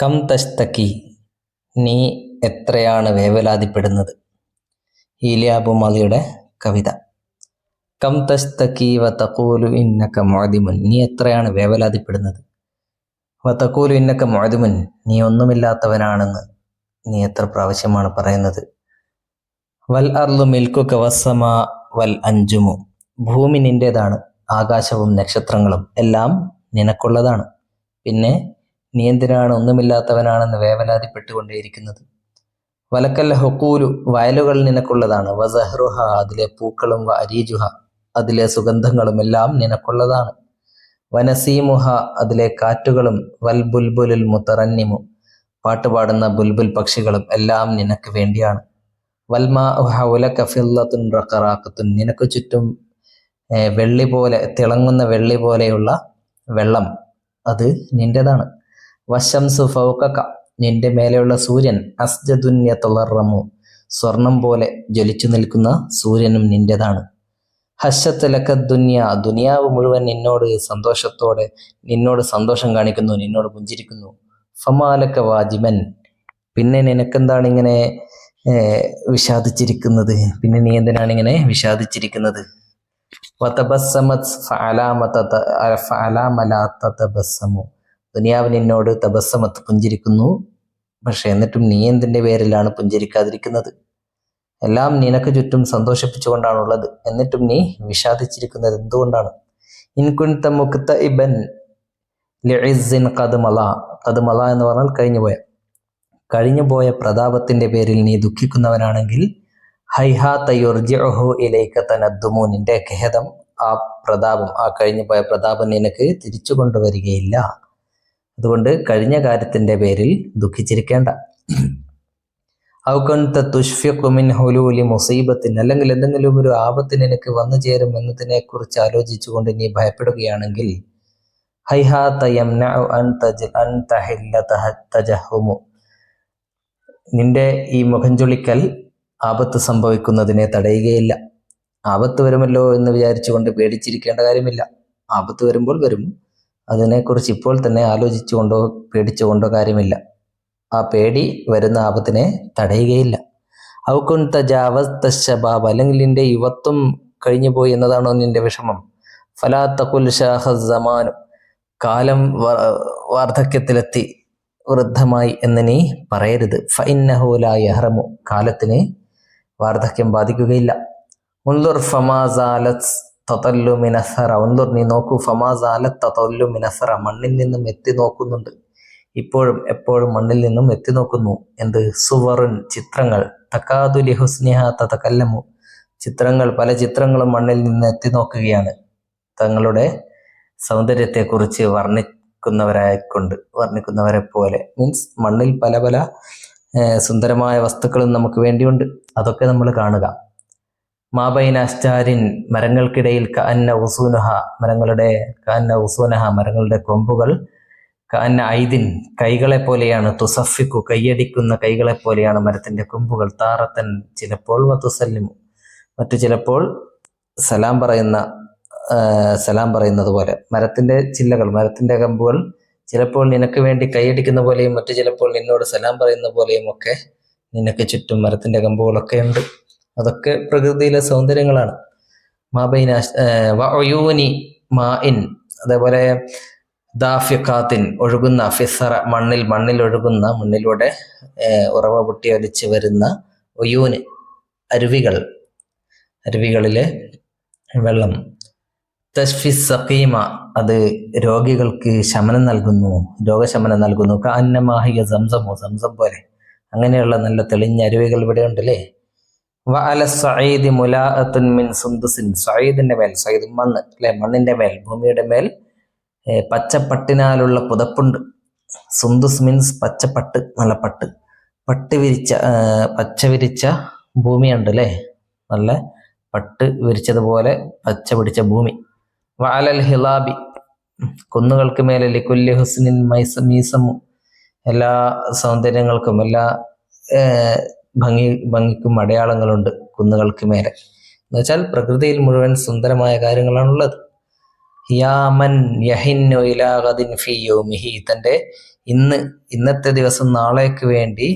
Come തസ്തക്കി, നീ എത്രയാണ് വേവലാതിപ്പെടുന്നത്. Elia Abu മാലിയുടെ കവിത. Come തസ്തക്കി വ തഖൂലു ഇന്നക മുഅദിമുൻ, നീ എത്രയാണ് വേവലാതിപ്പെടുന്നത്. വ തഖൂലു ഇന്നക മുഅദിമുൻ, നീ ഒന്നുമില്ലാത്തവനാണെന്ന് നീ എത്ര പ്രാവശ്യമാണ് പറയുന്നത്. വൽ അർളു മിൽക്കുക വസ്സമാ വൽ അൻജുമു, ഭൂമി നിന്റേതാണ്, ആകാശവും നക്ഷത്രങ്ങളും എല്ലാം നിനക്കുള്ളതാണ്. പിന്നെ നീ എന്തിനാണ് ഒന്നുമില്ലാത്തവനാണെന്ന് വേവലാതിപ്പെട്ടുകൊണ്ടേയിരിക്കുന്നത്. വലക്കൽ ഹുക്കൂലു, വയലുകൾ നിനക്കുള്ളതാണ്. വസഹ്റുഹ, അതിലെ പൂക്കളും. വ അരീജുഹ, അതിലെ സുഗന്ധങ്ങളും എല്ലാം നിനക്കുള്ളതാണ്. വനസീമുഹ, അതിലെ കാറ്റുകളും. വൽ ബുൽബുലുൽ മുത്തറന്നിമു, പാട്ടുപാടുന്ന ബുൽബുൽ പക്ഷികളും എല്ലാം നിനക്ക് വേണ്ടിയാണ്. വൽമാഉ ഹൗലക ഫില്ലത്തുൻ റഖറാഖത്തുൻ, നിനക്ക് ചുറ്റും വെള്ളി പോലെ, തിളങ്ങുന്ന വെള്ളി പോലെയുള്ള വെള്ളം, അത് നിന്റേതാണ്. വശംസു ഫൗഖക, നിന്റെ മേലെയുള്ള സൂര്യൻ. അസ്ജദുൻ യതളറമു, സ്വർണം പോലെ ജ്വലിച്ചു നിൽക്കുന്ന സൂര്യനും നിന്റേതാണ്. ഹശത്ത് ലക ദുനിയ, ദുനിയാവ് മുഴുവൻ നിന്നോട് സന്തോഷത്തോടെ, നിന്നോട് സന്തോഷം കാണിക്കുന്നു, നിന്നോട് പുഞ്ചിരിക്കുന്നു. ഫമാലക വാജിമൻ, പിന്നെ നിനക്കെന്താണ് ഇങ്ങനെ വിഷാദിച്ചിരിക്കുന്നത്, പിന്നെ നീ എന്തിനാണ് ഇങ്ങനെ വിഷാദിച്ചിരിക്കുന്നത്. വതബസ്സമത് ഫഅലാമ ലാ തതബസ്സമു, ദുനിയാവ് നിന്നോട് തബസ്സമത്ത്, പുഞ്ചിരിക്കുന്നു, പക്ഷെ എന്നിട്ടും നീ എന്തിൻ്റെ പേരിലാണ് പുഞ്ചിരിക്കാതിരിക്കുന്നത്. എല്ലാം നിനക്ക് ചുറ്റും സന്തോഷിപ്പിച്ചുകൊണ്ടാണുള്ളത്, എന്നിട്ടും നീ വിഷാദിച്ചിരിക്കുന്നത് എന്തുകൊണ്ടാണ്. ഇൻ കുൻത മുക്തഇബൻ ലിഇസ്സിൻ ഖദ് മളാ, ഖദ് മളാ എന്ന് പറഞ്ഞാൽ കഴിഞ്ഞുപോയ പ്രതാപത്തിന്റെ പേരിൽ നീ ദുഃഖിക്കുന്നവനാണെങ്കിൽ, ഹൈഹാത യുർജിഉഹു ഇലൈക തനദ്ദുമു, നിന്റെ ഖേദം, ആ പ്രതാപം, ആ കഴിഞ്ഞുപോയ പ്രതാപം നിനക്ക് തിരിച്ചു കൊണ്ടുവരികയില്ല. അതുകൊണ്ട് കഴിഞ്ഞ കാര്യത്തിന്റെ പേരിൽ ദുഃഖിച്ചിരിക്കേണ്ട. ഔ കുൻത തുഷ്ഫിഖു മിൻ ഹുലൂലി മുസീബത്തിൻ, അല്ലെങ്കിൽ എന്തെങ്കിലും ഒരു ആപത്ത് നിനക്ക് വന്നു ചേരും എന്നതിനെ കുറിച്ച് ആലോചിച്ചുകൊണ്ട് നീ ഭയപ്പെടുകയാണെങ്കിൽ, ഹൈഹാത യംനഉ അൻ തഹില്ല തജഹുമു, നിന്റെ ഈ മുഖംചുളിക്കൽ ആപത്ത് സംഭവിക്കുന്നതിനെ തടയുകയില്ല. ആപത്ത് വരുമല്ലോ എന്ന് വിചാരിച്ചുകൊണ്ട് പേടിച്ചിരിക്കേണ്ട കാര്യമില്ല. ആപത്ത് വരുമ്പോൾ വരും, അതിനെക്കുറിച്ച് ഇപ്പോൾ തന്നെ ആലോചിച്ചുകൊണ്ടോ പേടിച്ചുകൊണ്ടോ കാര്യമില്ല. ആ പേടി വരുന്ന ആപത്തിനെ തടയുകയില്ല. ഔ കുൻത ജാവസ്ത ശബാബ്, അല്ലെങ്കിൽ നിന്റെ യുവത്വം കഴിഞ്ഞു പോയി എന്നതാണോ നിന്റെ വിഷമം. ഫലാ തഖുൽ ഷാഖ സമാനു, കാലം വാർദ്ധക്യത്തിലെത്തി, വൃദ്ധമായി എന്ന് നീ പറയരുത്. ഫഇന്നഹു ലാ യഹ്റമു, കാലത്തിന് വാർദ്ധക്യം ബാധിക്കുകയില്ല. ഉൻദുർ ഫമാ സാലത് തതല്ലു മിൻ അസ്റ, ഉൻദുർ നീ നോക്കൂ, ഫമാ സാലത് തതല്ലു മിൻ അസ്റ, മണ്ണിൽ നിന്നും എത്തി നോക്കുന്നുണ്ട്, ഇപ്പോഴും എപ്പോഴും മണ്ണിൽ നിന്നും എത്തി നോക്കുന്നു. എന്ത്? സുവറുൻ, ചിത്രങ്ങൾ. തകാദു ലിഹുസ്നിഹ തതകല്ലമു, ചിത്രങ്ങൾ, പല ചിത്രങ്ങളും മണ്ണിൽ നിന്ന് എത്തി നോക്കുകയാണ്, തങ്ങളുടെ സൗന്ദര്യത്തെക്കുറിച്ച് വർണ്ണിക്കുന്നവരെ പോലെ. മീൻസ് മണ്ണിൽ പല പല സുന്ദരമായ വസ്തുക്കളും നമുക്ക് വേണ്ടിയുണ്ട്, അതൊക്കെ നമ്മൾ കാണുക. മാബൈന അസ്റ്റാരിൻ, മരങ്ങൾക്കിടയിൽ. കഅന്ന ഉസൂനഹ, മരങ്ങളുടെ കൊമ്പുകൾ. കഅന്ന ഐദിൻ, കൈകളെ പോലെയാണ്. തുസഫിക്കു, കൈയടിക്കുന്ന കൈകളെ പോലെയാണ് മരത്തിന്റെ കൊമ്പുകൾ. താറത്തൻ, ചിലപ്പോൾ. വതുസല്ലിമു, മറ്റു ചിലപ്പോൾ സലാം പറയുന്നത് പോലെ. മരത്തിന്റെ ചില്ലകൾ, മരത്തിന്റെ കമ്പുകൾ ചിലപ്പോൾ നിനക്ക് വേണ്ടി കൈയടിക്കുന്ന പോലെയും മറ്റു ചിലപ്പോൾ നിന്നോട് സലാം പറയുന്ന പോലെയും ഒക്കെ നിനക്ക് ചുറ്റും മരത്തിന്റെ കമ്പുകളൊക്കെ ഉണ്ട്. അതൊക്കെ പ്രകൃതിയിലെ സൗന്ദര്യങ്ങളാണ്. മാബൈന വഅയൂനി മാഇൻ, അതേപോലെ ദാഫിഖാത്തിൻ, ഒഴുകുന്ന. ഫിസറ, മണ്ണിൽ മണ്ണിലൂടെ ഉറവ പൊട്ടി ഒലിച്ച് വരുന്ന. ഒയൂന്, അരുവികളിലെ വെള്ളം. തശ്ഫി സഖീമ, അത് രോഗികൾക്ക് ശമനം നൽകുന്നു, രോഗശമനം നൽകുന്നു. കഅന്നമാഹിയ സംസമു, സംസം പോലെ. അങ്ങനെയുള്ള നല്ല തെളിഞ്ഞ അരുവികൾ ഇവിടെ ഉണ്ടല്ലേ. വഅല സഈദി മുലാഅത്തുൻ മിൻ സുന്ദുസിൻ, സഈദിന്റെ മേൽ, സഈദ് മണ്ണ് അല്ലെ, മണ്ണിന്റെ മേൽ, ഭൂമിയുടെ മേൽ പച്ചപ്പട്ടിനാലുള്ള പുതപ്പുണ്ട്. സുന്ദുസ് മീൻസ് പച്ചപ്പട്ട്, നല്ല പട്ട്, പച്ച വിരിച്ച ഭൂമിയുണ്ട് അല്ലേ, നല്ല പട്ട് വിരിച്ചതുപോലെ പച്ച പിടിച്ച ഭൂമി. വഅലൽ ഹിലാബി, കുന്നുകൾക്ക് മേലെ. ലികുല്ലി ഹുസ്നിൻ മീസമു, എല്ലാ സൗന്ദര്യങ്ങൾക്കും എല്ലാ ഭംഗിക്കും അടയാളങ്ങളുണ്ട് കുന്നുകൾക്ക് മേലെ. എന്നുവെച്ചാൽ പ്രകൃതിയിൽ മുഴുവൻ സുന്ദരമായ കാര്യങ്ങളാണുള്ളത്. യാമൻ യഹിന്നു ഇലാ ഗദിൻ ഫീ യൗമിഹി, തൻ്റെ ഇന്നത്തെ ദിവസം നാളേക്ക് വേണ്ടി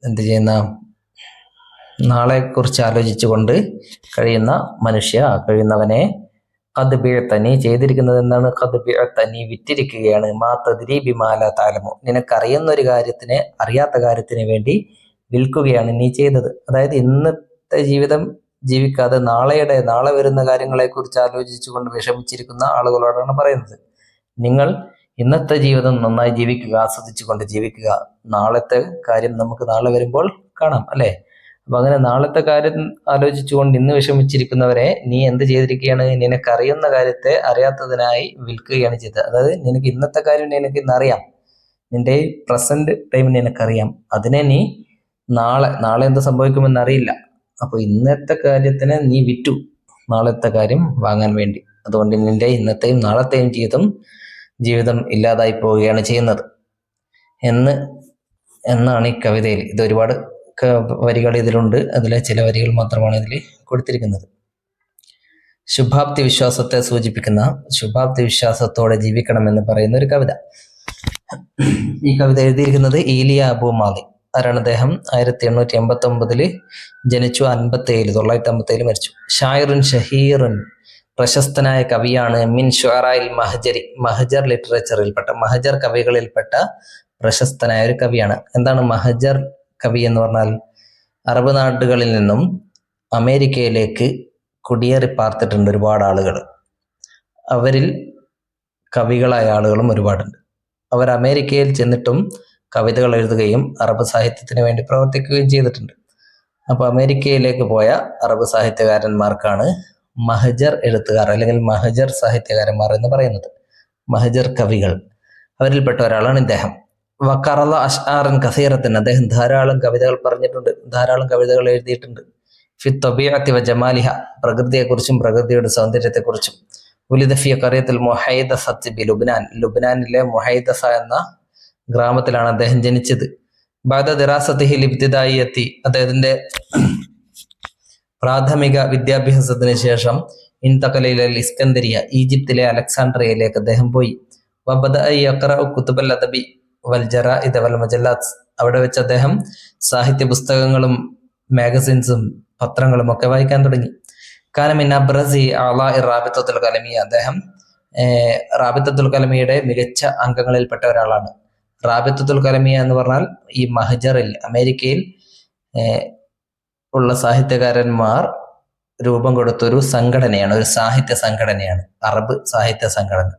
എന്ത് ചെയ്യുന്ന, നാളെക്കുറിച്ച് ആലോചിച്ചുകൊണ്ട് കഴിയുന്നവനെ ഖദ് ബിഅത, നീ ചെയ്തിരിക്കുന്നത് എന്താണ്? ഖദ് ബിഅത, നീ വിറ്റിരിക്കുകയാണ്. മാ തദ്രി ബിമാ ലാ തഅലമു, നിനക്കറിയുന്ന ഒരു കാര്യത്തിനെ അറിയാത്ത കാര്യത്തിന് വേണ്ടി വിൽക്കുകയാണ് നീ ചെയ്തത്. അതായത് ഇന്നത്തെ ജീവിതം ജീവിക്കാതെ നാളെ വരുന്ന കാര്യങ്ങളെക്കുറിച്ച് ആലോചിച്ചുകൊണ്ട് വിഷമിച്ചിരിക്കുന്ന ആളുകളോടാണ് പറയുന്നത്. നിങ്ങൾ ഇന്നത്തെ ജീവിതം നന്നായി ജീവിക്കുക, ആസ്വദിച്ചുകൊണ്ട് ജീവിക്കുക. നാളത്തെ കാര്യം നമുക്ക് നാളെ വരുമ്പോൾ കാണാം, അല്ലെ? അപ്പൊ അങ്ങനെ നാളത്തെ കാര്യം ആലോചിച്ചുകൊണ്ട് ഇന്ന് വിഷമിച്ചിരിക്കുന്നവരെ നീ എന്ത് ചെയ്തിരിക്കുകയാണ്? നിനക്കറിയുന്ന കാര്യത്തെ അറിയാത്തതിനായി വിൽക്കുകയാണ് ചെയ്തത്. അതായത് നിനക്ക് ഇന്നത്തെ കാര്യം നിനക്ക് ഇന്നറിയാം, നിന്റെ പ്രസന്റ് ടൈം നിനക്കറിയാം, അതിനെ നീ നാളെ എന്ത് സംഭവിക്കുമെന്ന് അറിയില്ല. അപ്പൊ ഇന്നത്തെ കാര്യത്തിന് നീ വിറ്റു നാളത്തെ കാര്യം വാങ്ങാൻ വേണ്ടി. അതുകൊണ്ട് നിന്റെ ഇന്നത്തെയും നാളത്തെയും ജീവിതം ഇല്ലാതായി പോവുകയാണ് ചെയ്യുന്നത് എന്നാണ് ഈ കവിതയിൽ. ഇത് ഒരുപാട് വരികൾ ഇതിലുണ്ട്, അതിലെ ചില വരികൾ മാത്രമാണ് ഇതിൽ കൊടുത്തിരിക്കുന്നത്. ശുഭാപ്തി വിശ്വാസത്തെ സൂചിപ്പിക്കുന്ന ശുഭാപ്തി വിശ്വാസത്തോടെ ജീവിക്കണമെന്ന് പറയുന്ന ഒരു കവിത. ഈ കവിത എഴുതിയിരിക്കുന്നത് ഈലിയ അബു മാലിക്. ആരാണ് അദ്ദേഹം? 1889 ജനിച്ചു, 957 മരിച്ചു. ഷായിറുൻ ഷഹീറുൻ, പ്രശസ്തനായ കവിയാണ്. മിൻ ഷുഅറായിൽ മഹജരി, മഹജർ ലിറ്ററേച്ചറിൽപ്പെട്ട, മഹജർ കവികളിൽപ്പെട്ട പ്രശസ്തനായ ഒരു കവിയാണ്. എന്താണ് മഹജർ കവി എന്ന് പറഞ്ഞാൽ? അറബ് നാടുകളിൽ നിന്നും അമേരിക്കയിലേക്ക് കുടിയേറി പാർത്തിട്ടുണ്ട് ഒരുപാട് ആളുകൾ. അവരിൽ കവികളായ ആളുകളും ഒരുപാടുണ്ട്. അവർ അമേരിക്കയിൽ ചെന്നിട്ടും കവിതകൾ എഴുതുകയും അറബ് സാഹിത്യത്തിന് വേണ്ടി പ്രവർത്തിക്കുകയും ചെയ്തിട്ടുണ്ട്. അപ്പൊ അമേരിക്കയിലേക്ക് പോയ അറബ് സാഹിത്യകാരന്മാർക്കാണ് മഹജർ എഴുത്തുകാർ അല്ലെങ്കിൽ മഹജർ സാഹിത്യകാരന്മാർ എന്ന് പറയുന്നത്. മഹജർ കവികൾ, അവരിൽപ്പെട്ട ഒരാളാണ് ഇദ്ദേഹം. വഖറള അശ്ആറൻ കസീറത്തൻ, അദ്ദേഹം ധാരാളം കവിതകൾ പറഞ്ഞിട്ടുണ്ട്, ധാരാളം കവിതകൾ എഴുതിയിട്ടുണ്ട്. ഫി ത്വബീഅത്തി വ ജമാലിഹ, പ്രകൃതിയെക്കുറിച്ചും പ്രകൃതിയുടെ സൗന്ദര്യത്തെക്കുറിച്ചും. ഉലിദ ഫി ഖറിയത്തുൽ മുഹൈദസത്തി ബി ലുബ്നാൻ, ലുബ്നാനിലെ മുഹൈദസ എന്ന ഗ്രാമത്തിലാണ് അദ്ദേഹം ജനിച്ചത്. ബഅദ ദിറാസത്തിഹിൽ ഇബ്തിദായിയത്തി, അദ്ദേഹത്തിന്റെ പ്രാഥമിക വിദ്യാഭ്യാസത്തിന് ശേഷം ഇൻതഖല ഇസ്കന്ദരിയ, ഈജിപ്തിലെ അലക്സാണ്ട്രിയയിലേക്ക് അദ്ദേഹം പോയി. വബദഅ യഖറഉ കുതുബൽ അദബി വൽ ജറാഇദ വൽ മജല്ലാത്ത്, അവിടെ വെച്ച് അദ്ദേഹം സാഹിത്യ പുസ്തകങ്ങളും മാഗസിൻസും പത്രങ്ങളും ഒക്കെ വായിക്കാൻ തുടങ്ങി. കാന മിൻ അബ്റസി അഅളാഇ റാബിത്തത്തുൽ കലമിയ, അദ്ദേഹം റാബിത്തത്തുൽ കലമിയുടെ മികച്ച അംഗങ്ങളിൽപ്പെട്ട ഒരാളാണ്. റാബിത്തത്തുൽ കലമിയ എന്ന് പറഞ്ഞാൽ ഈ മഹജറിൽ അമേരിക്കയിൽ ഉള്ള സാഹിത്യകാരന്മാർ രൂപം കൊടുത്തൊരു സംഘടനയാണ്, ഒരു സാഹിത്യ സംഘടനയാണ്, അറബ് സാഹിത്യ സംഘടന.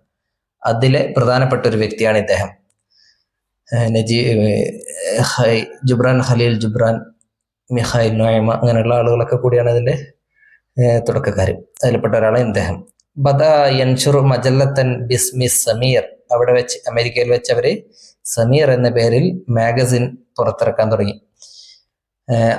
അതിലെ പ്രധാനപ്പെട്ട ഒരു വ്യക്തിയാണ് ഇദ്ദേഹം. ജുബ്രാൻ ഖലീൽ ജുബ്രാൻ, മിഖായിൽ നൊയ്മ, അങ്ങനെയുള്ള ആളുകളൊക്കെ കൂടിയാണ് അതിന്റെ തുടക്കക്കാർ. അതിൽപ്പെട്ട ഒരാളാണ് ഇദ്ദേഹം. ബദ യൻഷുറു മജല്ലത്തൻ ബിസ്മി സമീർ, അവിടെ വെച്ച് അമേരിക്കയിൽ വെച്ച് അവര് സമീർ എന്ന പേരിൽ മാഗസിൻ പുറത്തിറക്കാൻ തുടങ്ങി.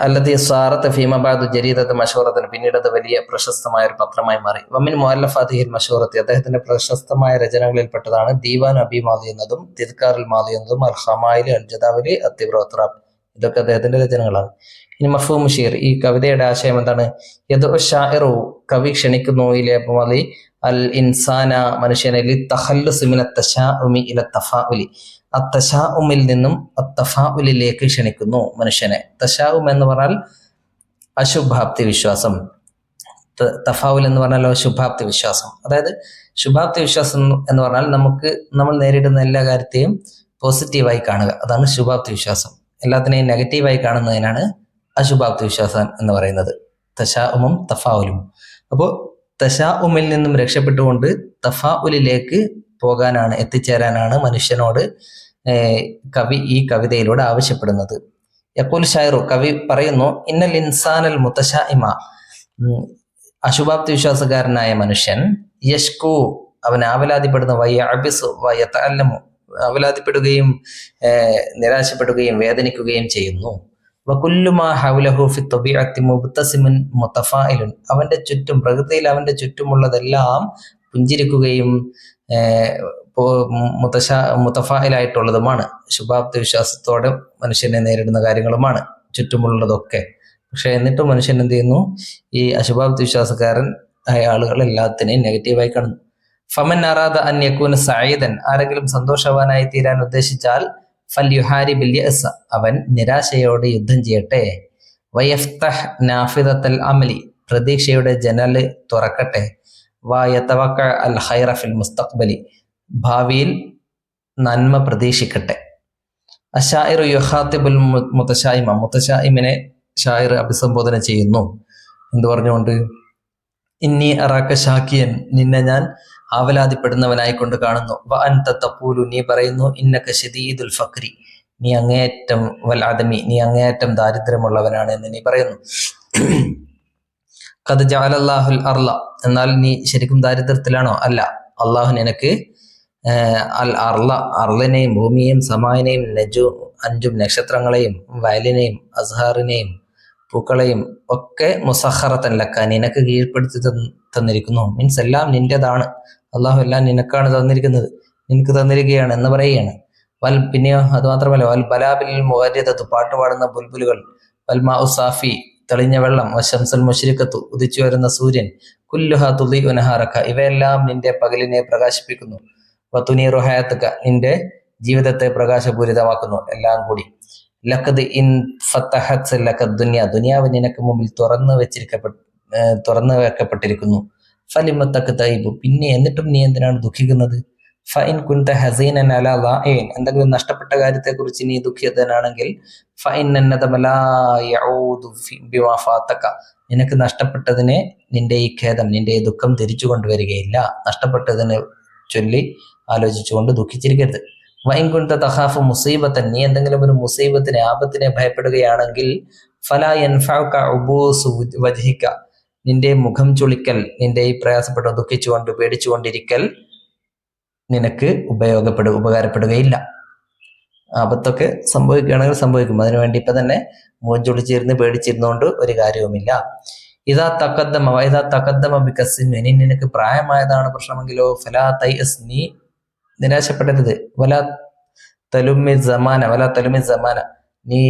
അല്ലതി സാറത്ത് ഫീമബാദു ജരീദത്ത് മഷൂറത്തിന്, പിന്നീട് അത് വലിയ പ്രശസ്തമായ ഒരു പത്രമായി മാറി. വമിൻ മുഅല്ലഫാതിഹിൽ മഷൂറത്തി, അദ്ദേഹത്തിന്റെ പ്രശസ്തമായ രചനകളിൽപ്പെട്ടതാണ് ദീവാൻ അബി മാലി എന്നതും തിദ്കാറുൽ മാലി എന്നതും അൽ ഖമായിൽ അൽ ജദാവലി അത്തിബ്രോത്രാബ്, ഇതൊക്കെ അദ്ദേഹത്തിന്റെ രചനകളാണ്. ഇനി മഫ്ഹൂം ഷിർ, ഈ കവിതയുടെ ആശയം എന്താണ്? യദ്ഉ ഷാഇറു, കവി ക്ഷണിക്കുന്നു, ഇലൈ അബു മാലി അൽ ഇൻസാന, മനുഷ്യനെ, ലി തഖല്ലുസ് മിന തശാഉമി ഇല തഫാഉലി, അത്തശാഉമിൽ നിന്നും അത്തഫാഉലിലേക്ക് ക്ഷണിക്കുന്നു മനുഷ്യനെ. തശാഉം എന്ന് പറഞ്ഞാൽ അശുഭാപ്തി വിശ്വാസം, തഫാഉൽ എന്ന് പറഞ്ഞാൽ ശുഭാപ്തി വിശ്വാസം. അതായത് ശുഭാപ്തി വിശ്വാസം എന്ന് പറഞ്ഞാൽ നമ്മൾ നേരിടുന്ന എല്ലാ കാര്യത്തെയും പോസിറ്റീവായി കാണുക, അതാണ് ശുഭാപ്തി വിശ്വാസം. എല്ലാത്തിനെയും നെഗറ്റീവായി കാണുന്നതിനാണ് അശുഭാപ്തി വിശ്വാസം എന്ന് പറയുന്നത്. തശാഉമും തഫാഉലും. അപ്പോൾ തശാഉമിൽ നിന്നും രക്ഷപ്പെട്ടുകൊണ്ട് തഫാഉലിലേക്ക് എത്തിച്ചേരാനാണ് മനുഷ്യനോട് കവി ഈ കവിതയിലൂടെ ആവശ്യപ്പെടുന്നത്. യഖൂൽ ഷായിറു, കവി പറയുന്നു, ഇന്നൽ ഇൻസാനൽ മുതശാഇമ, അശുഭാപ്തി വിശ്വാസക്കാരനായ മനുഷ്യൻ, യഷ്കു, അവൻ ആവലാതിപ്പെടുന്നു, വയഅബിസു വയതഅല്ലമു, ആവലാതിപ്പെടുകയും നിരാശപ്പെടുകയും വേദനിക്കുകയും ചെയ്യുന്നു. വകുല്ലു മാ ഹൗലഹു ഫി ത്വബീഅത്തി മുബ്തസിമുൻ മുതഫായിലുൻ, അവന്റെ ചുറ്റും, പ്രകൃതിയിൽ അവന്റെ ചുറ്റുമുള്ളതെല്ലാം പുഞ്ചിരിക്കുകയും മുതഫായിലായിട്ടുള്ളതുമാണ്. ശുഭാപ്തി വിശ്വാസത്തോടെ മനുഷ്യനെ നേരിടുന്ന കാര്യങ്ങളുമാണ് ചുറ്റുമുള്ളതൊക്കെ. പക്ഷെ എന്നിട്ടും മനുഷ്യൻ എന്ത് ചെയ്യുന്നു? ഈ അശുഭാപ്തി വിശ്വാസക്കാരൻ ആയ ആളുകൾ എല്ലാത്തിനെയും നെഗറ്റീവായി കാണുന്നു. ഫമൻ അറാദ അൻ യകൂന സഈദൻ, ആരെങ്കിലും സന്തോഷവാനായി തീരാൻ ഉദ്ദേശിച്ചാൽ ഫൽയുഹാരിബിൽ യഅസ, അവൻ നിരാശയോട് യുദ്ധം ചെയ്യട്ടെ. വയഫ്തഹ് നാഫിദത്തൽ അമലി, പ്രതീക്ഷയുടെ ജനല് തുറക്കട്ടെ. വയതവക്ക അൽ ഖൈറ ഫിൽ മുസ്തഖ്ബലി, ഭാവിയിൽ നന്മ പ്രതീക്ഷിക്കട്ടെ. അശായിറു യുഖാത്തിബുൽ മുതശായിമ, മുതശായിമിനെ ഷായിർ അഭിസംബോധന ചെയ്യുന്നു. എന്ത് പറഞ്ഞുകൊണ്ട്? ഇന്നി അറാക്ക ഷാക്കിയൻ, നിന്നെ ഞാൻ ആവലാതിപ്പെടുന്നവനായിക്കൊണ്ട് കാണുന്നു. വ അൻത തഖൂലു, നീ പറയുന്നു, ഇന്നക ശദീദുൽ ഫഖ്രി, നീ അങ്ങേയറ്റം വൽ അദമി, നീ അങ്ങേയറ്റം ദാരിദ്ര്യമുള്ളവനാണ് എന്ന് നീ പറയുന്നു. ഖദ് ജഅലല്ലാഹുൽ അർള, എന്നാൽ നീ ശരിക്കും ദാരിദ്ര്യത്തിലാണോ? അല്ല, അള്ളാഹു നിനക്ക് അൽ അർള, അർളിനെയും ഭൂമിയെയും സമായിനെയും 5 നക്ഷത്രങ്ങളെയും വയലിനെയും അസ്ഹാറിനെയും പൂക്കളെയും ഒക്കെ മുസഖറത്തൻ ലക്ക, നിനക്ക് കീഴ്പ്പെടുത്തി തന്നിരിക്കുന്നു. മീൻസ് എല്ലാം നിന്റേതാണ്. അള്ളാഹു എല്ലാം നിനക്കാണ് തന്നിരിക്കുന്നത്, നിനക്ക് തന്നിരിക്കുകയാണ് എന്ന് പറയുകയാണ്. പിന്നെയോ അത് മാത്രമല്ല, വൽ ബലാബിൽ മുഗരിദത്തു, പാട്ടുപാടുന്ന ബുൽബുലുകൾ, വൽമാ ഉസാഫി, തെളിഞ്ഞ വെള്ളം, വശംസൽ മുശ്രിക്കത്തു, ഉദിച്ചു വരുന്ന സൂര്യൻ, കുല്ലുഹ തുളിഉ നഹാറക, ഇവയെല്ലാം നിന്റെ പകലിനെ പ്രകാശിപ്പിക്കുന്നു. വതുനീറു ഹയാതക, നിന്റെ ജീവിതത്തെ പ്രകാശപൂരിതമാക്കുന്നു. എല്ലാം കൂടി. ലഖദ് ഇൻ ഫതഹത് ലക ദുനിയ, ദുനിയാവ് നിനക്ക് മുമ്പിൽ തുറന്നു വെക്കപ്പെട്ടിരിക്കുന്നു. ഫലിമ തക്തൈബു, പിന്നെ എന്നിട്ടും നീ എന്തിനാണ് ദുഃഖിക്കുന്നത്? ഫഇൻ കുൻത ഹസീനൻ അലാ ളാഇൻ, എന്തെങ്കിലും നഷ്ടപ്പെട്ട കാര്യത്തെക്കുറിച്ച് നീ ദുഃഖിതനാണെങ്കിൽ, ഫഇന്ന നദമ ലാ യഊദു ബിമാ ഫാതക, നിനക്ക് നഷ്ടപ്പെട്ടതിനെ നിന്റെ ഈ ഖേദം, നിന്റെ ഈ ദുഃഖം തിരിച്ചു കൊണ്ടുവരികയില്ല. നഷ്ടപ്പെട്ടതിനെ ചൊല്ലി ആലോചിച്ചുകൊണ്ട് ദുഃഖിച്ചിരിക്കരുത്. വഇൻ കുൻത തഖാഫു മുസീബത്തൻ, നീ എന്തെങ്കിലും ഒരു മുസീബത്തിനെ, ആപത്തിനെ ഭയപ്പെടുകയാണെങ്കിൽ, ഫലാ യൻഫഉക ഉബൂസു വജ്ഹിക, നിന്റെ മുഖം ചുളിക്കൽ, നിന്റെ ഈ പ്രയാസപ്പെട്ട് ദുഃഖിച്ചുകൊണ്ട് പേടിച്ചുകൊണ്ടിരിക്കൽ നിനക്ക് ഉപകാരപ്പെടുകയില്ല. ആപത്തൊക്കെ സംഭവിക്കുകയാണെങ്കിൽ സംഭവിക്കും, അതിനുവേണ്ടി ഇപ്പൊ തന്നെ മുഖം ചുളിച്ചിരുന്ന് പേടിച്ചിരുന്നുകൊണ്ട് ഒരു കാര്യവുമില്ല. ഇതാ തഖദ്ദമ ബികസിൻ, ഇനി നിനക്ക് പ്രായമായതാണ് പ്രശ്നമെങ്കിലോ, ഫലാ തൈഅസ്, നീ നിരാശപ്പെടരുത്. വലാ തലുമി സമാന, നീ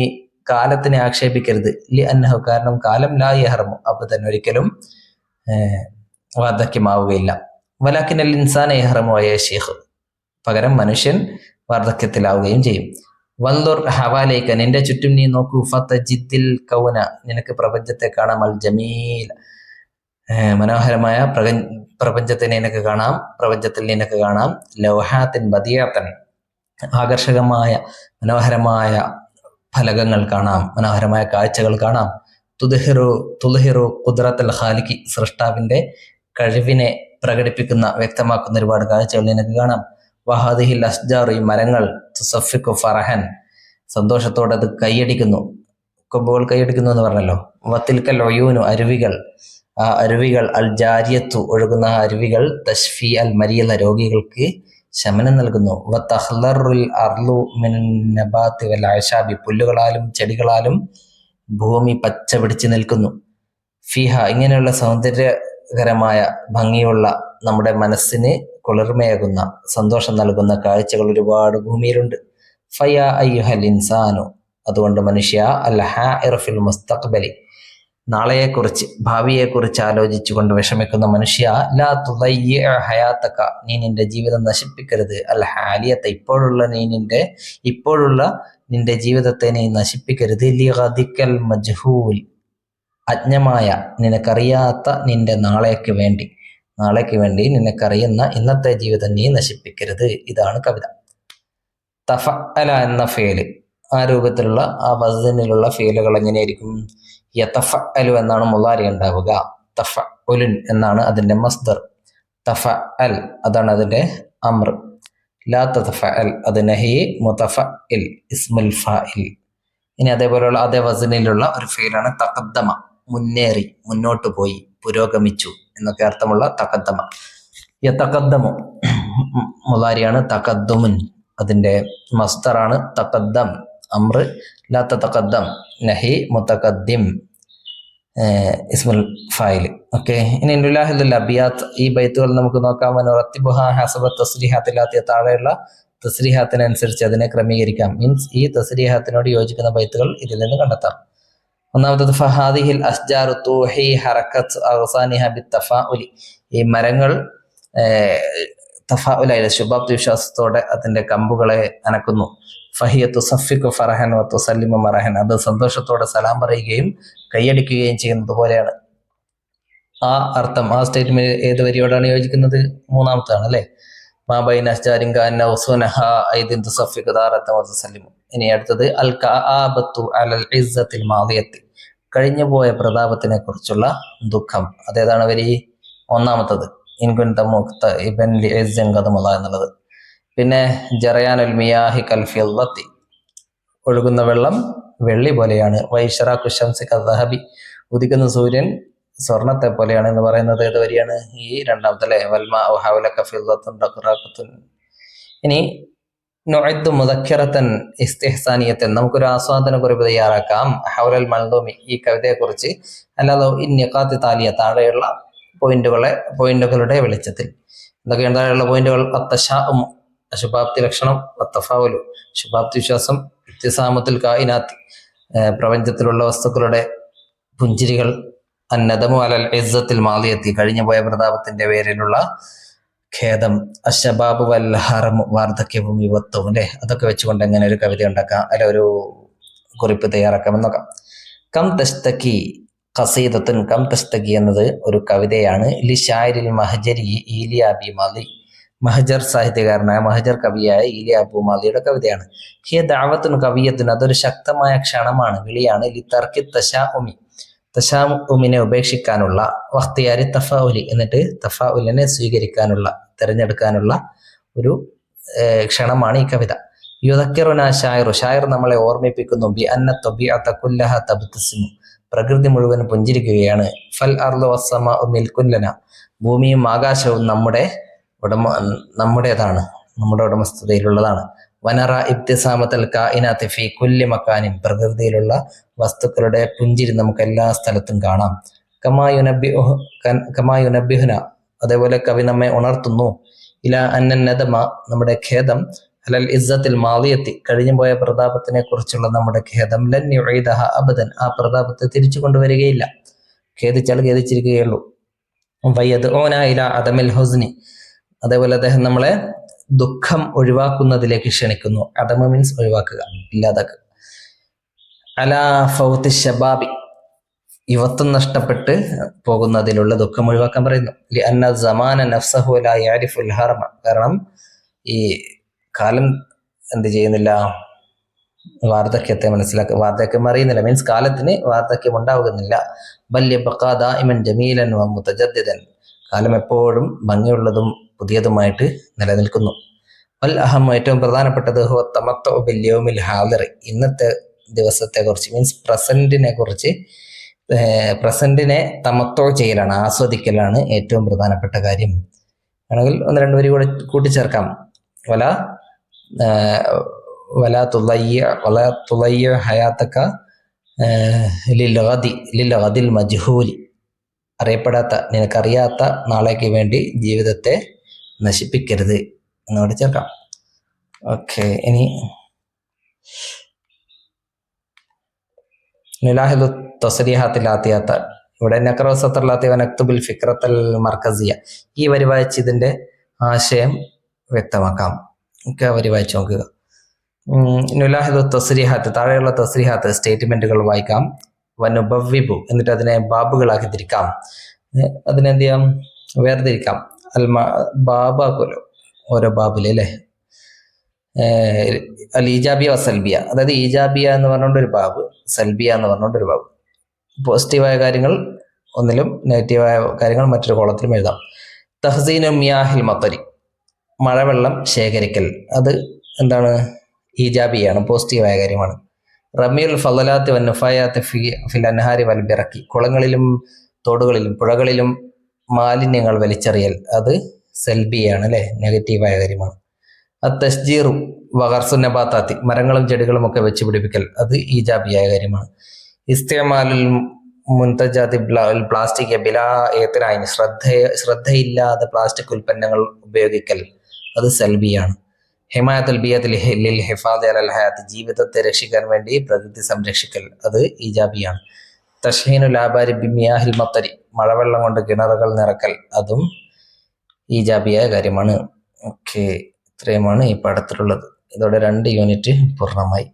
കാലത്തിനെ ആക്ഷേപിക്കരുത്. ലി അന്നഹു, കാരണം കാലം ലാ യഹ്റമു, അപ്പൊ തന്നെ ഒരിക്കലും വാർദ്ധക്യമാവുകയില്ല. വലാകിനൽ ഇൻസാന യഹ്റമു വയശീഖ്, പകരം മനുഷ്യൻ വാർദ്ധക്യത്തിലാവുകയും ചെയ്യും. വൻദുർ ഹവാലൈക, നിന്റെ ചുറ്റും നീ നോക്കൂ. ഫതജിദ്ദിൽ കൗന, നിനക്ക് പ്രപഞ്ചത്തെ കാണാം. അൽ ജമീൽ, മനോഹരമായ പ്രപഞ്ചത്തെ നിനക്ക് കാണാം, പ്രപഞ്ചത്തിൽ നിനക്ക് കാണാം. ലൗഹാത്തിൻ ബദിയത്തൻ, ആകർഷകമായ മനോഹരമായ ഫലകങ്ങൾ കാണാം, മനോഹരമായ കാഴ്ചകൾ കാണാം. തുദ്ഹിറു ഖുദ്റത്തുൽ ഖാലിഖി, സൃഷ്ടാവിന്റെ കഴിവിനെ പ്രകടിപ്പിക്കുന്ന, വ്യക്തമാക്കുന്ന ഒരുപാട് കാഴ്ചകൾ നിനക്ക് കാണാം. വഹാദിഹിൽ അസ്ജാറു, ഈ മരങ്ങൾ, തുസഫിഖു ഫറഹൻ, സന്തോഷത്തോടെ അത് കൈയടിക്കുന്നു, കൊമ്പുകൾ കൈയടിക്കുന്നു എന്ന് പറഞ്ഞല്ലോ. വത്തിൽക്കൽ ഒയൂനു, അരുവികൾ, ആ അരുവികൾ, അൽ ജാരിയത്തു, ഒഴുകുന്ന അരുവികൾ, തശ്ഫി അൽ മരീല, രോഗികൾക്ക് ശമനം നൽകുന്നു. വതഖ്ലറുൽ അർളു മിൻ നബാത്തി വൽ അശാബി, പുല്ലുകളാലും ചെടികളാലും ഭൂമി പച്ച പിടിച്ച് നിൽക്കുന്നു. ഫിഹ, ഇങ്ങനെയുള്ള സൗന്ദര്യകരമായ ഭംഗിയുള്ള, നമ്മുടെ മനസ്സിന് കുളിർമയാകുന്ന, സന്തോഷം നൽകുന്ന കാഴ്ചകൾ ഒരുപാട് ഭൂമിയിലുണ്ട്. ഫയ അയ്യുഹൽ ഇൻസാനു, അതുകൊണ്ട് മനുഷ്യ, അൽ ഹാഇറ ഫിൽ മുസ്തഖ്ബലി, നാളെയെക്കുറിച്ച്, ഭാവിയെക്കുറിച്ച് ആലോചിച്ചുകൊണ്ട് വിഷമിക്കുന്ന മനുഷ്യ, ലാ തുദയ്യിഅ ഹയാതക, നീ നിന്റെ ജീവിതം നശിപ്പിക്കരുത്. അൽ ഹാലിയത, ഇപ്പോഴുള്ള നിന്റെ ജീവിതത്തെ നീ നശിപ്പിക്കരുത്. ലിഗദിക്കൽ മജ്ഹൂൽ, അജ്ഞമായ, നിനക്കറിയാത്ത നിന്റെ നാളേക്ക് വേണ്ടി നിനക്കറിയുന്ന ഇന്നത്തെ ജീവിതം നീ നശിപ്പിക്കരുത്. ഇതാണ് കവിത. തഫഅല എന്ന ഫേല്, ആ രൂപത്തിലുള്ള, ആ വസനിലുള്ള ഫേലുകൾ എങ്ങനെയായിരിക്കും? യതഫഅലു എന്നാണ് മുളാരി ഉണ്ടാവുക. തഫഉലുൻ എന്നാണ് അതിന്റെ മസ്ദർ. തഫഅൽ, അതാണ് അതിന്റെ അംർ. ലാ തതഫഅൽ, അത് നഹി. മുതഫഇൽ ഇസ്മുൽ ഫാഇൽ. ഇനി അതേപോലെയുള്ള അതേ വസനിലുള്ള ഒരു ഫേലാണ് തഖദ്ദമ, മുന്നേറി, മുന്നോട്ട് പോയി, പുരോഗമിച്ചു എന്നൊക്കെ അർത്ഥമുള്ള തഖദ്ദമ. യതഖദ്ദമു മുളാരിയാണ്. തഖദ്ദുമുൻ അതിന്റെ മസ്ദറാണ്. തഖദ്ദം അംർ. ലാ തതഖദ്ദം നഹി. മുതഖദ്ദിം ഇസ്മുൽ ഫായിൽ. ഓക്കെ, ഇനി നുലാഹിദുൽ അബിയാത്ത്, ഈ ബൈത്തുകൾ നമുക്ക് നോക്കാം. വനുറത്തിബുഹ ഹസബ തസ്രീഹാത്തിലാത്തിയ, താഴെയുള്ള തസ്രീഹാത്തിനനുസരിച്ച് അതിനെ ക്രമീകരിക്കാം. മീൻസ് ഈ തസ്രീഹാത്തിനോട് യോജിക്കുന്ന ബൈത്തുകൾ ഇതിൽ നിന്ന് കണ്ടെത്താം. ഒന്നാമത്തത് ഫഹാദിഹിൽ അസ്ജാറു തൂഹി ഹറക്കത്ത് അഗ്സാനിഹ ബിത്തഫാഉലി, ഈ മരങ്ങൾ തഫാഉലായി ശുഭാപ്തി വിശ്വാസത്തോടെ അതിന്റെ കമ്പുകളെ അനക്കുന്നു. ഫഹിയത്തു സഫിഖു ഫറഹൻ വ തുസല്ലിമു മറഹൻ, അത് സന്തോഷത്തോടെ സലാം പറയുകയും കൈയടിക്കുകയും ചെയ്യുന്നത് പോലെയാണ്. ആ അർത്ഥം, ആ സ്റ്റേറ്റ്മെന്റ് ഏത് വരിയോടാണ് യോജിക്കുന്നത്? മൂന്നാമത്താണ് അല്ലെ. ഇനി അടുത്തത് അൽ കആബത്തു അലൽ ഇസ്സത്തിൽ മാദിയത്തി, കഴിഞ്ഞു പോയ പ്രതാപത്തിനെ കുറിച്ചുള്ള ദുഃഖം. അതേതാണ് വരി? ഒന്നാമത്തത് ഇൻകുൻത മുഖ്തഇബൻ ലിഇസ്സൻ ഖദമല എന്നുള്ളത്. പിന്നെ ജറയാനുൽ മിയാഹി കൽ ഫിദ്ദത്തി, ഒഴുകുന്ന വെള്ളം വെള്ളി പോലെയാണ്. വൈശ്റാഖു ശംസി കദ്ദഹബി, ഉദിക്കുന്ന സൂര്യൻ സ്വർണത്തെ പോലെയാണ് എന്ന് പറയുന്നത് ഏത് വരിയാണ്? ഈ രണ്ടാമത്തെ അല്ലെ. വൽമാ ഹൗലക ഫിദ്ദത്തുൻ റഖറാഖത്തുൻ. ഇനി നുഇദ്ദു മുദക്കിറത്തൻ ഇസ്തിഹ്സാനിയത്തൻ, നമുക്കൊരു ആസ്വാദന കുറിപ്പ് തയ്യാറാക്കാം. ഹൗലൽ മൽദൂമി, ഈ കവിതയെക്കുറിച്ച്. അല്ലാതെ ഇന്നിഖാത്തി താലിയ, താഴെയുള്ള പോയിന്റുകളുടെ വെളിച്ചത്തിൽ. എന്തൊക്കെയാണ് താഴെയുള്ള പോയിന്റുകൾ? അത്തശാഉം, അശുഭാപ്തി ലക്ഷണം. അത്തഫാവുലു, ശുഭാപ്തി വിശ്വാസം. ഇത്തിസാമത്തുൽ കായിനാത്ത്, പ്രപഞ്ചത്തിലുള്ള വസ്തുക്കളുടെ പുഞ്ചിരികൾ. അന്നദമു അലൽ ഇസ്സത്തിൽ മാദിയത്തി, കഴിഞ്ഞു പോയ പ്രതാപത്തിന്റെ പേരിലുള്ള ഖേദം. അശബാബു വൽ ഹറമു, വാർദ്ധക്യവും യുവത്വവും അല്ലെ. അതൊക്കെ വെച്ചുകൊണ്ട് എങ്ങനെ ഒരു കവിത ഉണ്ടാക്കാം, അല്ല ഒരു കുറിപ്പ് തയ്യാറാക്കാം എന്നൊക്കാം. കം തസ്തക്കി ഖസീദത്തുൻ, കം തസ്തക്കി എന്നത് ഒരു കവിതയാണ്. ലി ഷായിരിൽ മഹജരി ഈലിയ അബി മാലി, മഹജർ സാഹിത്യകാരനായ മഹജർ കവിയായ ഈലിയ അബു മാലിയുടെ കവിതയാണ്. ഹിയ ദഅവത്തുൻ കവിയത്തുൻ, അതൊരു ശക്തമായ ക്ഷണമാണ്, വിളിയാണ്. ലി തർക്കി തശാഉമി, തശാഉമിനെ ഉപേക്ഷിക്കാനുള്ള. വഖ്തിയാരി തഫാഉലി, എന്നിട്ട് തഫാഉലിനെ സ്വീകരിക്കാനുള്ള, തിരഞ്ഞെടുക്കാനുള്ള ഒരു ക്ഷണമാണ് ഈ കവിത. യുദക്കിറുനാ ഷായിറു, ഷായർ നമ്മളെ ഓർമ്മിപ്പിക്കുന്നു. ബി അന്ന തബീഅത കുല്ലഹ തബ്തസിമു, പ്രകൃതി മുഴുവൻ പുഞ്ചിരിക്കുകയാണ്. ഫൽ അർളു വസ്സമാഉ മിൽകുൻ ലനാ, ഭൂമിയും ആകാശവും നമ്മുടേതാണ്, നമ്മുടെ ഉടമസ്ഥതയിലുള്ളതാണ്. വനറ ഇബ്തിസാമത്തൽ കായിനാത്തി ഫീ കുല്ലി മക്കാനിൻ, പ്രകൃതിയിലുള്ള വസ്തുക്കളുടെ പുഞ്ചിരി നമുക്ക് എല്ലാ സ്ഥലത്തും കാണാം. കമായുനബിഹുന, അതേപോലെ കവി നമ്മെ ഉണർത്തുന്നു. ഇല അന്നൻ നദമ, നമ്മുടെ ഖേദം. അലൽ ഇസ്സത്തിൽ മാദിയത്തി, കഴിഞ്ഞുപോയ പ്രതാപത്തിനെ കുറിച്ചുള്ള നമ്മുടെ ഖേദം. ലൻ യുഈദഹ അബദൻ, ആ പ്രതാപത്തെ തിരിച്ചു കൊണ്ടുവരികയില്ല, ഖേദിച്ചാൽ ഖേദിച്ചിരിക്കുകയുള്ളൂ. വയദ്ഊന ഇല അദമിൽ ഹുസ്നി, അതേപോലെ അദ്ദേഹം നമ്മളെ ദുഃഖം ഒഴിവാക്കുന്നതിലേക്ക് ക്ഷണിക്കുന്നു. അദമ മീൻസ് ഒഴിവാക്കുക, ഇല്ലാതാക്കുക. അലാ ഫൗത്തി ശബാബി, യുവത്വം നഷ്ടപ്പെട്ട് പോകുന്നതിലുള്ള ദുഃഖം ഒഴിവാക്കാൻ പറയുന്നു. ലി അന്ന സമാന നഫ്സഹു ലാ യഅരിഫുൽ ഹർമ, കാരണം ഈ കാലം എന്ത് ചെയ്യുന്നില്ല, വാർദ്ധക്യത്തെ വാർദ്ധക്യം അറിയുന്നില്ല, മീൻസ് കാലത്തിന് വാർദ്ധക്യം ഉണ്ടാകുന്നില്ല. ബൽ യബ്ഖാ ദായിമൻ ജമീലൻ വ മുതജദ്ദിദൻ, കാലം എപ്പോഴും ഭംഗിയുള്ളതും പുതിയതുമായിട്ട് നിലനിൽക്കുന്നു. വൽ അഹം, ഏറ്റവും പ്രധാനപ്പെട്ടത്. ഹുവ തമത്തഉ ബിൽ യൗമിൽ ഹാദിർ, ഇന്നത്തെ ദിവസത്തെ കുറിച്ച്, മീൻസ് പ്രസന്റിനെ കുറിച്ച്, പ്രസന്റിനെ തമത്തോ ചെയ്യലാണ്, ആസ്വദിക്കലാണ് ഏറ്റവും പ്രധാനപ്പെട്ട കാര്യം. ആണെങ്കിൽ ഒന്ന് രണ്ട് വരി കൂടെ കൂട്ടിച്ചേർക്കാം. വല തുളയ്യ ഹയാത്തക്ക ലിൽ മജ്ഹൂലി, അറിയപ്പെടാത്ത, നിനക്കറിയാത്ത നാളേക്ക് വേണ്ടി ജീവിതത്തെ നശിപ്പിക്കരുത് എന്നോട് ചേർക്കാം. ഓക്കെ, ഇനി നിലാഹിദു തസ്രീഹാത്തിലാത്തിയാത്ത, ഇവിടെ നക്റവസത്തല്ലാത്തി വനക്തുബിൽ ഫിക്രത്തൽ മർക്കസിയ, ഈ വരി വായിച്ച് ഇതിന്റെ ആശയം വ്യക്തമാക്കാം. ഒക്കെ വരി വായിച്ചു നോക്കുക. നുലാഹിദു തസ്രീഹാത്ത്, താഴെയുള്ള തസ്രീഹാത്ത് സ്റ്റേറ്റ്മെന്റുകൾ വായിക്കാം. വനുബവ്വിബു, എന്നിട്ട് അതിനെ ബാബുകളാക്കി തിരിക്കാം. അതിനെന്ത് ചെയ്യാം, വേർതിരിക്കാം. ബാബാക്കുലോ, ഓരോ ബാബില് അല്ലെ. അൽ ഈജാബിയ സൽബിയ, അതായത് ഈജാബിയ എന്ന് പറഞ്ഞുകൊണ്ടൊരു ബാബ്, സൽബിയ എന്ന് പറഞ്ഞുകൊണ്ടൊരു ബാബ്. പോസിറ്റീവായ കാര്യങ്ങൾ ഒന്നിലും, നെഗറ്റീവായ കാര്യങ്ങൾ മറ്റൊരു കോളത്തിലും എഴുതാം. തഹ്സീനു മിയാഹിൽ മത്തരി, മഴവെള്ളം ശേഖരിക്കൽ, അത് എന്താണ്, ഈജാബിയാണ്, പോസിറ്റീവായ കാര്യമാണ്. റമിയുൽ ഫളലാത്തി വന്നുഫായാത്തി ഫിൽ അൻഹാരി വൽ ബിറക്കി, കുളങ്ങളിലും തോടുകളിലും പുഴകളിലും മാലിന്യങ്ങൾ വലിച്ചെറിയൽ, അത് സൽബിയാണ് അല്ലെ, നെഗറ്റീവായ കാര്യമാണ്. തസ്ജീറു വഗർസു നബാത്താത്തി, മരങ്ങളും ചെടികളും ഒക്കെ വെച്ച് പിടിപ്പിക്കൽ, അത് ഈജാബിയായ കാര്യമാണ്. ഇസ്തിഅമാലുൽ മുൻതജാതി പ്ലാസ്റ്റിക് ബിലാ ഏത്തനായി, ശ്രദ്ധയില്ലാതെ പ്ലാസ്റ്റിക് ഉൽപ്പന്നങ്ങൾ ഉപയോഗിക്കൽ, അത് സൽബിയാണ്. ഹിമായത്തുൽ ബിയത്തിൽ ലിൽ ഹിഫാദി അലൽ ഹയാത്ത്, ജീവിതത്തെ രക്ഷിക്കാൻ വേണ്ടി പ്രകൃതി സംരക്ഷിക്കൽ, അത് ഈജാബിയാണ്. തഷ്ഹീനുൽ ആബാരി ബിമിയാഹിൽ മത്തരി, മഴവെള്ളം കൊണ്ട് കിണറുകൾ നിറക്കൽ, അതും ഈജാബിയായ കാര്യമാണ്. ഓക്കെ, ഇത്രയുമാണ് ഈ പാഠത്തിലുള്ളത്. ഇതോടെ 2 യൂണിറ്റ് പൂർണ്ണമായി.